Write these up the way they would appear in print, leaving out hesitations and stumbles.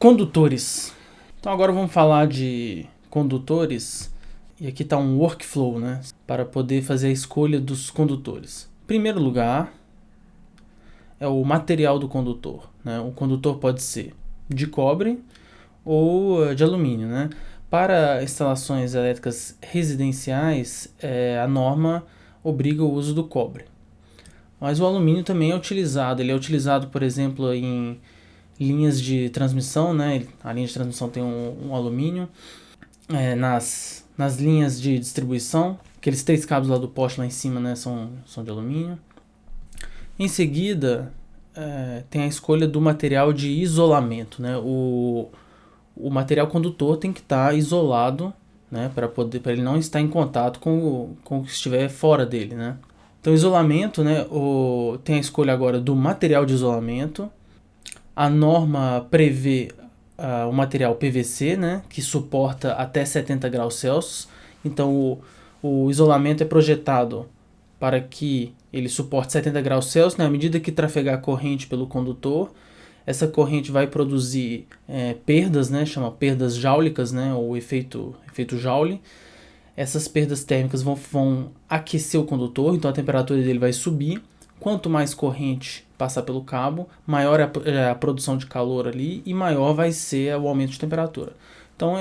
Condutores. Então agora vamos falar de condutores. E aqui está um workflow, né, para poder fazer a escolha dos condutores. Em primeiro lugar, é o material do condutor, né? O condutor pode ser de cobre ou de alumínio, né? Para instalações elétricas residenciais, a norma obriga o uso do cobre. Mas o alumínio também é utilizado. Ele é utilizado, por exemplo, em linhas de transmissão, né? A linha de transmissão tem um alumínio. Nas linhas de distribuição, aqueles 3 cabos lá do poste lá em cima, né, são de alumínio. Em seguida, tem a escolha do material de isolamento, né? O material condutor tem que estar isolado, né, para ele não estar em contato com o que estiver fora dele, né? Então, isolamento, né, tem a escolha agora do material de isolamento. A norma prevê o material PVC, né, que suporta até 70 graus Celsius. Então, o isolamento é projetado para que ele suporte 70 graus Celsius, né, à medida que trafegar a corrente pelo condutor. Essa corrente vai produzir perdas, né, chama perdas jáulicas, né, ou efeito Joule. Essas perdas térmicas vão aquecer o condutor, então a temperatura dele vai subir. Quanto mais corrente passar pelo cabo, maior é a produção de calor ali e maior vai ser o aumento de temperatura. Então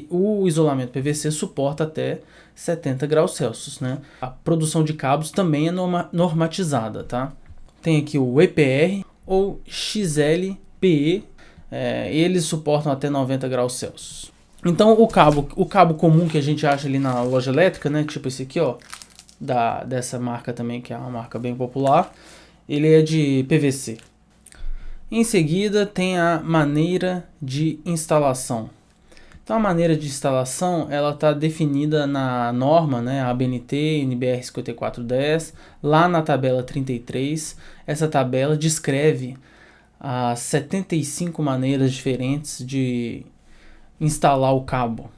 o isolamento PVC suporta até 70 graus Celsius, né? A produção de cabos também é normatizada, tá? Tem aqui o EPR ou XLPE, eles suportam até 90 graus Celsius. Então o cabo comum que a gente acha ali na loja elétrica, né? Tipo esse aqui, ó, dessa marca também, que é uma marca bem popular, ele é de PVC. Em seguida tem a maneira de instalação. Então a maneira de instalação ela está definida na norma, né, a ABNT NBR 5410, lá na tabela 33. Essa tabela descreve as 75 maneiras diferentes de instalar o cabo.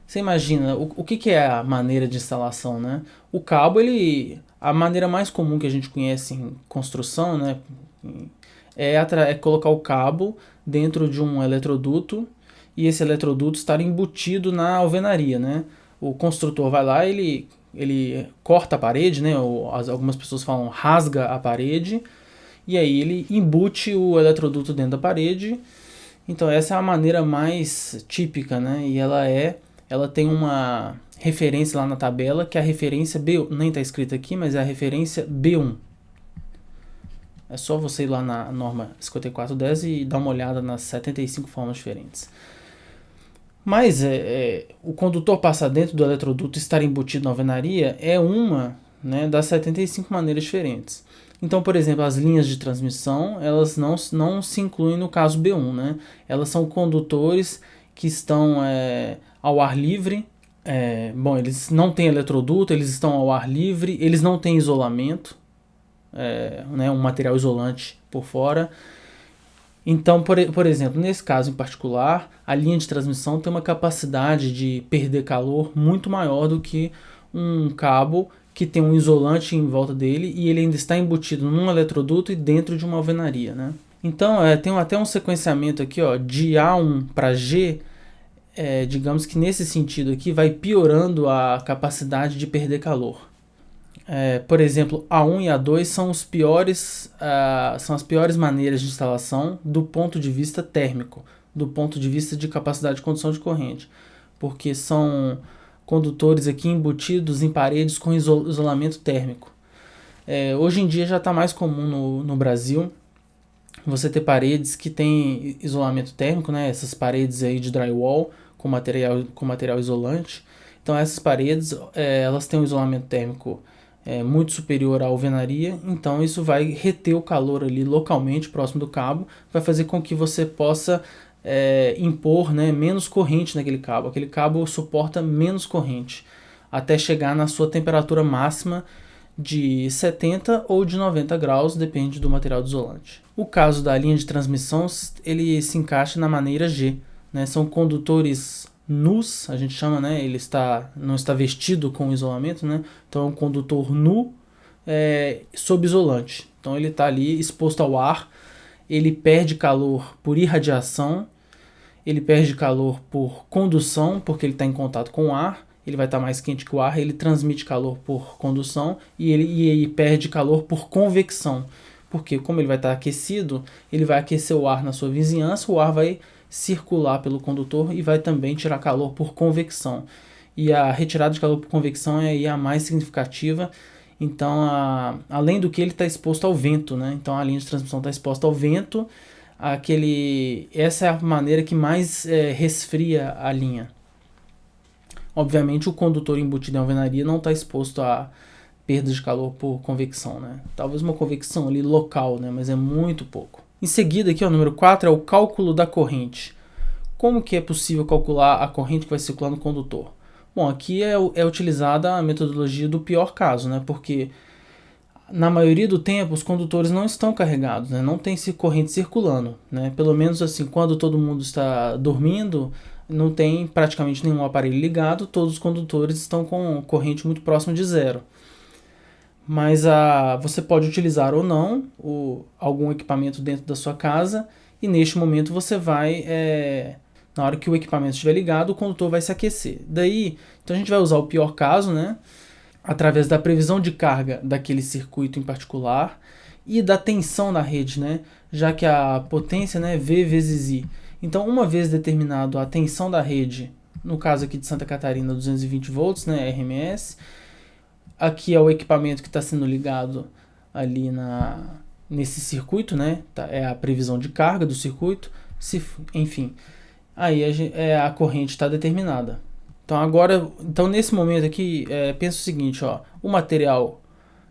Você imagina, o que é a maneira de instalação, né? O cabo, a maneira mais comum que a gente conhece em construção, né, é colocar o cabo dentro de um eletroduto e esse eletroduto estar embutido na alvenaria, né? O construtor vai lá, ele corta a parede, né? Algumas pessoas falam rasga a parede, e aí ele embute o eletroduto dentro da parede. Então essa é a maneira mais típica, né? E ela tem uma referência lá na tabela, que é a referência B1, nem está escrito aqui, mas é a referência B1. É só você ir lá na norma 5410 e dar uma olhada nas 75 formas diferentes. Mas o condutor passar dentro do eletroduto e estar embutido na alvenaria é uma, né, das 75 maneiras diferentes. Então, por exemplo, as linhas de transmissão, elas não se incluem no caso B1, né? Elas são condutores que estão ao ar livre. Eles não têm eletroduto, eles estão ao ar livre, eles não têm isolamento, né, um material isolante por fora. Então, por exemplo, nesse caso em particular, a linha de transmissão tem uma capacidade de perder calor muito maior do que um cabo que tem um isolante em volta dele e ele ainda está embutido num eletroduto e dentro de uma alvenaria, né? Então, tem até um sequenciamento aqui, ó, de A1 para G, digamos que nesse sentido aqui vai piorando a capacidade de perder calor. Por exemplo, A1 e A2 são as piores maneiras de instalação do ponto de vista térmico, do ponto de vista de capacidade de condução de corrente, porque são condutores aqui embutidos em paredes com isolamento térmico. Hoje em dia já está mais comum no Brasil você ter paredes que têm isolamento térmico, né? Essas paredes aí de drywall com material isolante. Então essas paredes elas têm um isolamento térmico muito superior à alvenaria, então isso vai reter o calor ali localmente próximo do cabo, vai fazer com que você possa impor, né, menos corrente naquele cabo. Aquele cabo suporta menos corrente até chegar na sua temperatura máxima de 70 ou de 90 graus, depende do material do isolante. O caso da linha de transmissão, ele se encaixa na maneira G, né? São condutores nus, a gente chama, né? Ele não está vestido com isolamento, né? Então é um condutor nu sob isolante. Então ele está ali exposto ao ar, ele perde calor por irradiação ele perde calor por condução, porque ele está em contato com o ar, ele vai estar mais quente que o ar, ele transmite calor por condução e ele perde calor por convecção, porque como ele vai estar aquecido, ele vai aquecer o ar na sua vizinhança, o ar vai circular pelo condutor e vai também tirar calor por convecção. E a retirada de calor por convecção é aí a mais significativa. Então, além do que ele está exposto ao vento, né? Então a linha de transmissão está exposta ao vento, essa é a maneira que mais resfria a linha. Obviamente o condutor embutido em alvenaria não está exposto a perda de calor por convecção, né? Talvez uma convecção ali local, né? Mas é muito pouco. Em seguida aqui, o número 4 é o cálculo da corrente. Como que é possível calcular a corrente que vai circular no condutor? Bom, aqui é utilizada a metodologia do pior caso, né? Porque na maioria do tempo os condutores não estão carregados, né? Não tem corrente circulando, né? Pelo menos assim, quando todo mundo está dormindo, não tem praticamente nenhum aparelho ligado, todos os condutores estão com corrente muito próxima de zero. Mas você pode utilizar ou não algum equipamento dentro da sua casa e neste momento você vai, na hora que o equipamento estiver ligado, o condutor vai se aquecer. Daí, então a gente vai usar o pior caso, né? Através da previsão de carga daquele circuito em particular e da tensão na rede, né? Já que a potência, né, V vezes I. Então, uma vez determinado a tensão da rede, no caso aqui de Santa Catarina, 220 volts, né, RMS, aqui é o equipamento que está sendo ligado ali nesse circuito, né? É a previsão de carga do circuito, enfim, aí a corrente está determinada. Então nesse momento aqui, pensa o seguinte, ó, o material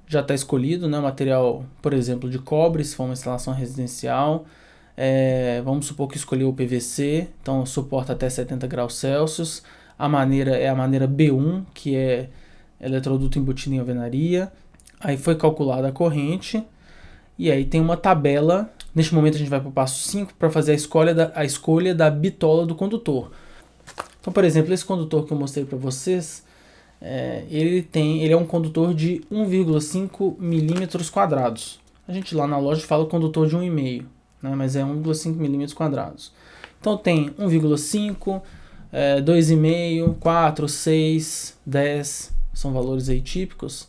já está escolhido, né? O material, por exemplo, de cobre, se for uma instalação residencial. Vamos supor que escolheu o PVC, então suporta até 70 graus Celsius. A maneira é a maneira B1, que é eletroduto embutido em alvenaria. Aí foi calculada a corrente, e aí tem uma tabela. Neste momento a gente vai para o passo 5 para fazer a escolha da bitola do condutor. Então, por exemplo, esse condutor que eu mostrei para vocês, ele é um condutor de 1,5 milímetros quadrados. A gente lá na loja fala condutor de 1,5, né, mas é 1,5 milímetros quadrados. Então tem 1,5, 2,5, 4, 6, 10, são valores aí típicos.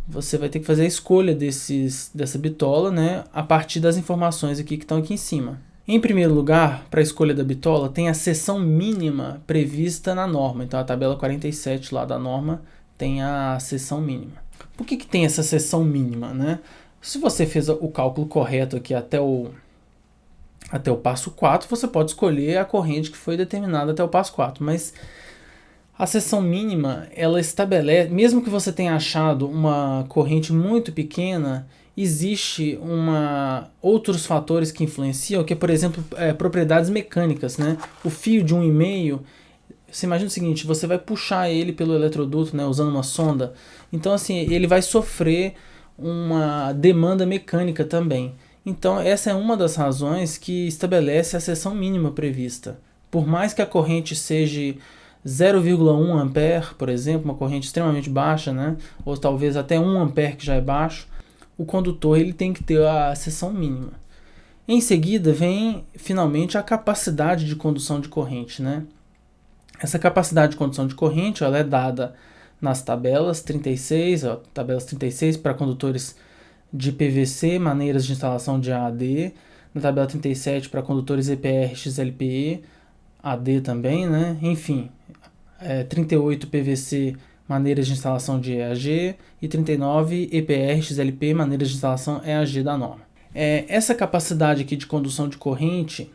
Você vai ter que fazer a escolha dessa bitola, né, a partir das informações aqui que estão aqui em cima. Em primeiro lugar, para a escolha da bitola, tem a seção mínima prevista na norma. Então, a tabela 47 lá da norma tem a seção mínima. Por que tem essa seção mínima, né? Se você fez o cálculo correto aqui até o passo 4, você pode escolher a corrente que foi determinada até o passo 4. Mas a seção mínima, ela estabelece, mesmo que você tenha achado uma corrente muito pequena, existe outros fatores que influenciam, que é, por exemplo, propriedades mecânicas, né? O fio de 1,5, você imagina o seguinte, você vai puxar ele pelo eletroduto, né, usando uma sonda, então assim, ele vai sofrer uma demanda mecânica também. Então essa é uma das razões que estabelece a seção mínima prevista. Por mais que a corrente seja 0,1 ampere, por exemplo, uma corrente extremamente baixa, né, ou talvez até 1 ampere que já é baixo, o condutor ele tem que ter a seção mínima. Em seguida vem finalmente a capacidade de condução de corrente, né? Essa capacidade de condução de corrente ela é dada nas tabelas 36, tabelas 36 para condutores de PVC, maneiras de instalação de AD, na tabela 37 para condutores EPR, XLPE, AD também, né? Enfim, 38 PVC, maneiras de instalação de EAG, e 39 EPR, XLP, maneiras de instalação EAG da norma. Essa capacidade aqui de condução de corrente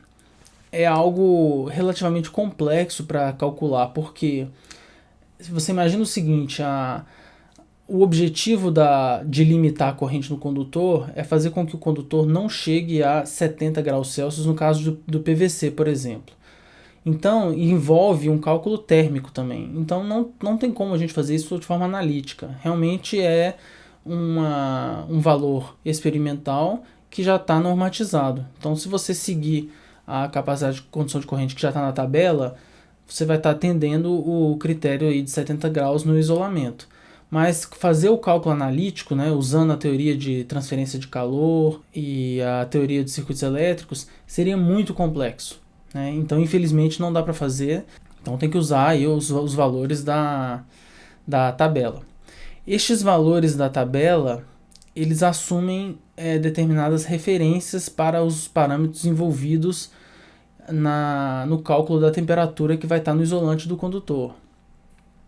é algo relativamente complexo para calcular, porque você imagina o seguinte, o objetivo de limitar a corrente no condutor é fazer com que o condutor não chegue a 70 graus Celsius no caso do PVC, por exemplo. Então, envolve um cálculo térmico também. Então, não tem como a gente fazer isso de forma analítica. Realmente é um valor experimental que já está normatizado. Então, se você seguir a capacidade de condução de corrente que já está na tabela, você vai estar atendendo o critério aí de 70 graus no isolamento. Mas fazer o cálculo analítico, né, usando a teoria de transferência de calor e a teoria de circuitos elétricos, seria muito complexo. né? Então, infelizmente, não dá para fazer. Então, tem que usar aí os valores da tabela. Estes valores da tabela, eles assumem determinadas referências para os parâmetros envolvidos no cálculo da temperatura que vai estar no isolante do condutor.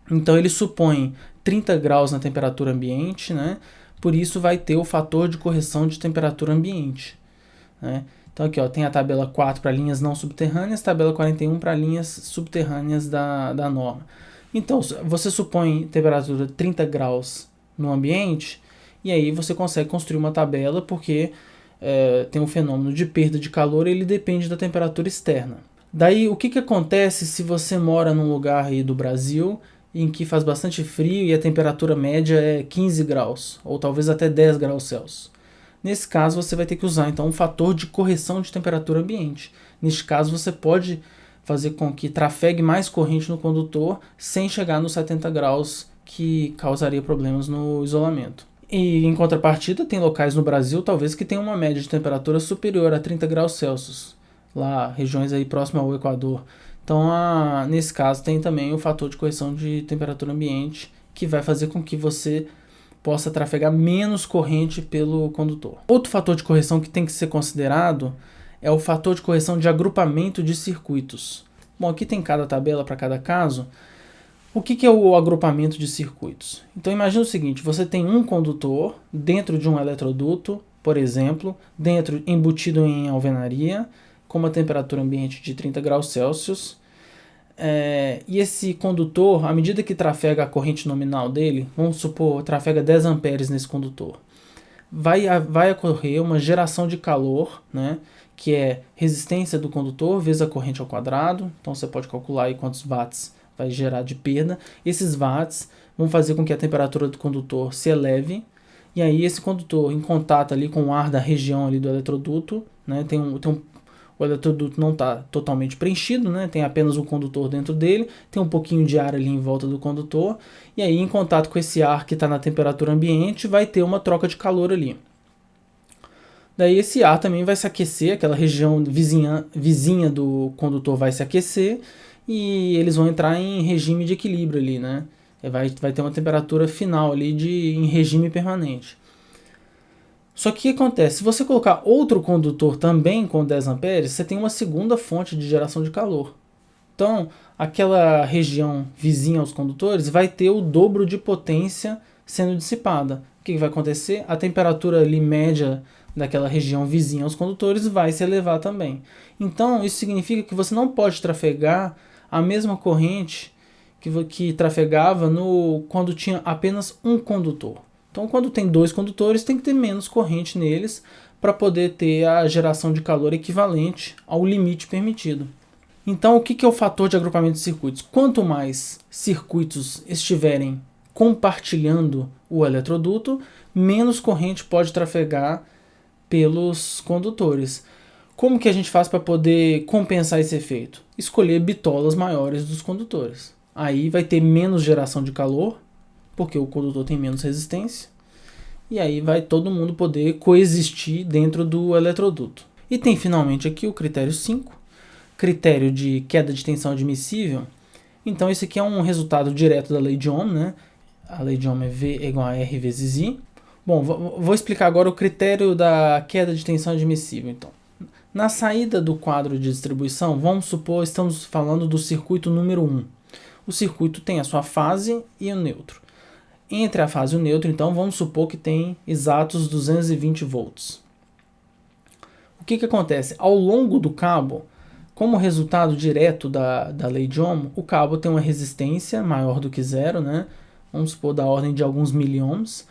Então, ele supõe 30 graus na temperatura ambiente, né? Por isso vai ter o fator de correção de temperatura ambiente, né? Então aqui, ó, tem a tabela 4 para linhas não subterrâneas, tabela 41 para linhas subterrâneas da norma. Então, você supõe temperatura 30 graus no ambiente, e aí você consegue construir uma tabela, porque tem um fenômeno de perda de calor, ele depende da temperatura externa. Daí, o que acontece se você mora num lugar aí do Brasil em que faz bastante frio e a temperatura média é 15 graus, ou talvez até 10 graus Celsius? Nesse caso, você vai ter que usar então um fator de correção de temperatura ambiente. Neste caso, você pode fazer com que trafegue mais corrente no condutor sem chegar nos 70 graus, que causaria problemas no isolamento. E em contrapartida, tem locais no Brasil talvez que tenham uma média de temperatura superior a 30 graus Celsius, lá regiões aí próximas ao Equador. Então, nesse caso, tem também o fator de correção de temperatura ambiente, que vai fazer com que você possa trafegar menos corrente pelo condutor. Outro fator de correção que tem que ser considerado é o fator de correção de agrupamento de circuitos. Bom, aqui tem cada tabela para cada caso. O que é o agrupamento de circuitos? Então imagina o seguinte, você tem um condutor dentro de um eletroduto, por exemplo, embutido em alvenaria, com uma temperatura ambiente de 30 graus Celsius, e esse condutor, à medida que trafega a corrente nominal dele, vamos supor, trafega 10 amperes nesse condutor, vai ocorrer uma geração de calor, né, que é resistência do condutor vezes a corrente ao quadrado. Então você pode calcular aí quantos watts vai gerar de perda. Esses watts vão fazer com que a temperatura do condutor se eleve, e aí esse condutor, em contato ali com o ar da região ali do eletroduto, né, o eletroduto não está totalmente preenchido, né? Tem apenas um condutor dentro dele, tem um pouquinho de ar ali em volta do condutor, e aí em contato com esse ar que está na temperatura ambiente, vai ter uma troca de calor ali. Daí esse ar também vai se aquecer, aquela região vizinha do condutor vai se aquecer, e eles vão entrar em regime de equilíbrio ali, né? Vai ter uma temperatura final ali em regime permanente. Só que o que acontece? Se você colocar outro condutor também com 10 amperes, você tem uma segunda fonte de geração de calor. Então, aquela região vizinha aos condutores vai ter o dobro de potência sendo dissipada. O que vai acontecer? A temperatura ali média daquela região vizinha aos condutores vai se elevar também. Então, isso significa que você não pode trafegar a mesma corrente que trafegava quando tinha apenas um condutor. Então, quando tem dois condutores, tem que ter menos corrente neles para poder ter a geração de calor equivalente ao limite permitido. Então, o que é o fator de agrupamento de circuitos? Quanto mais circuitos estiverem compartilhando o eletroduto, menos corrente pode trafegar pelos condutores. Como que a gente faz para poder compensar esse efeito? Escolher bitolas maiores dos condutores. Aí vai ter menos geração de calor, porque o condutor tem menos resistência, e aí vai todo mundo poder coexistir dentro do eletroduto. E tem finalmente aqui o critério 5, critério de queda de tensão admissível. Então esse aqui é um resultado direto da lei de Ohm, né? A lei de Ohm é V é igual a R vezes I. Bom, vou explicar agora o critério da queda de tensão admissível. Então, na saída do quadro de distribuição, vamos supor, estamos falando do circuito número 1. O circuito tem a sua fase e o neutro. Entre a fase e o neutro, então, vamos supor que tem exatos 220 volts. O que acontece? Ao longo do cabo, como resultado direto da lei de Ohm, o cabo tem uma resistência maior do que zero, né? Vamos supor da ordem de alguns miliohms.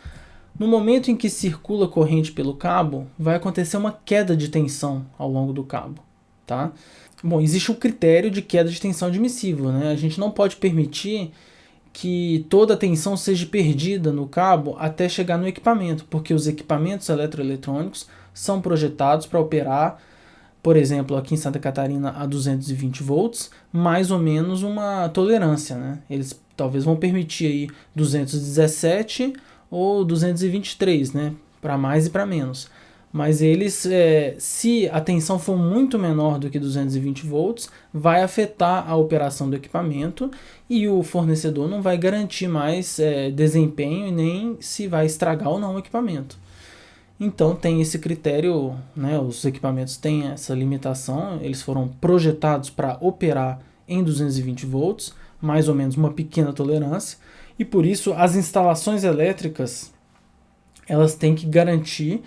No momento em que circula corrente pelo cabo, vai acontecer uma queda de tensão ao longo do cabo, tá? Bom, existe o critério de queda de tensão admissível, né? A gente não pode permitir que toda a tensão seja perdida no cabo até chegar no equipamento, porque os equipamentos eletroeletrônicos são projetados para operar, por exemplo, aqui em Santa Catarina a 220 volts, mais ou menos uma tolerância, né? Eles talvez vão permitir aí 217 ou 223, né? Para mais e para menos. Mas eles, se a tensão for muito menor do que 220 volts, vai afetar a operação do equipamento e o fornecedor não vai garantir mais desempenho e nem se vai estragar ou não o equipamento. Então tem esse critério, né, os equipamentos têm essa limitação, eles foram projetados para operar em 220 volts, mais ou menos uma pequena tolerância, e por isso as instalações elétricas elas têm que garantir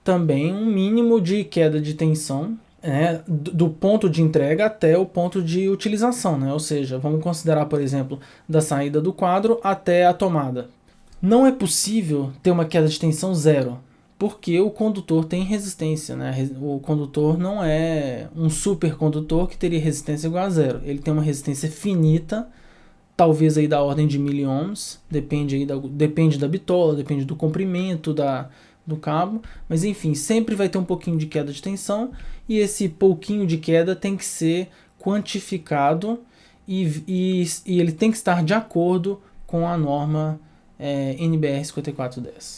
também um mínimo de queda de tensão, né, do ponto de entrega até o ponto de utilização, né? Ou seja, vamos considerar, por exemplo, da saída do quadro até a tomada. Não é possível ter uma queda de tensão zero, porque o condutor tem resistência, né? O condutor não é um supercondutor que teria resistência igual a zero. Ele tem uma resistência finita, talvez aí da ordem de miliohms, depende da bitola, depende do comprimento do cabo, mas enfim, sempre vai ter um pouquinho de queda de tensão e esse pouquinho de queda tem que ser quantificado e ele tem que estar de acordo com a norma NBR 5410.